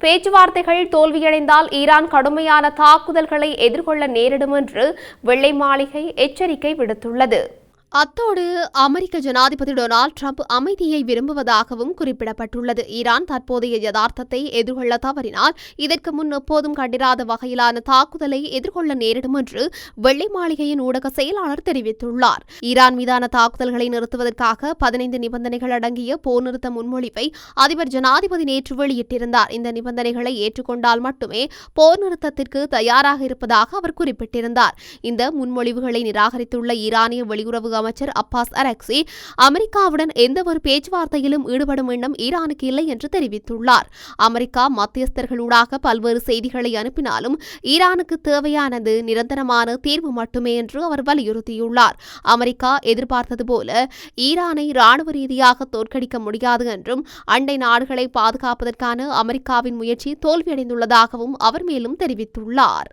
பேச்சுவார்த்தைகள் தோல்வியடைந்தால் ஈரான் கடுமையான தாக்குதல்களை எதிர்கொள்ள நேரிடும் என்று வெள்ளை மாளிகை எச்சரிக்கை விடுத்துள்ளது. அத்தோடு அமெரிக்க ஜனாதிபதி டொனால்ட் ட்ரம்ப் அமைதியை விரும்புவதாகவும் குறிப்பிடப்பட்டுள்ளது. ஈரான் தற்போதைய யதார்த்தத்தை எதிர்கொள்ள தவறினால் இதற்கு முன் எப்போதும் கண்டிராத வகையிலான தாக்குதலை எதிர்கொள்ள நேரிடும் என்று வெள்ளை மாளிகையின் ஊடக செயலாளர் தெரிவித்துள்ளார். ஈரான் மீதான தாக்குதல்களை நிறுத்துவதற்காக 15 நிபந்தனைகள் அடங்கிய போர் நிறுத்த முன்மொழிவை அதிபர் ஜனாதிபதி நேற்று வெளியிட்டிருந்தார். இந்த நிபந்தனைகளை ஏற்றுக்கொண்டால் மட்டுமே போர் நிறுத்தத்திற்கு தயாராக இருப்பதாக அவர் குறிப்பிட்டிருந்தார். இந்த முன்மொழிவுகளை நிராகரித்துள்ள ஈரானிய வெளியுறவு அமைச்சர் அப்பாஸ் அரக்சி அமெரிக்காவுடன் எந்தவொரு பேச்சுவார்த்தையிலும் ஈடுபடும் எண்ணம் ஈரானுக்கு இல்லை என்று தெரிவித்துள்ளார். அமெரிக்கா மத்தியஸ்தர்களூடாக பல்வேறு செய்திகளை அனுப்பினாலும் ஈரானுக்கு தேவையானது நிரந்தரமான தீர்வு மட்டுமே என்று அவர் வலியுறுத்தியுள்ளார். அமெரிக்கா எதிர்பார்த்தது போல ஈரானை ராணுவ ரீதியாக தோற்கடிக்க முடியாது என்றும் அண்டை நாடுகளை பாதுகாப்பதற்கான அமெரிக்காவின் முயற்சி தோல்வியடைந்துள்ளதாகவும் அவர் மேலும் தெரிவித்துள்ளார்.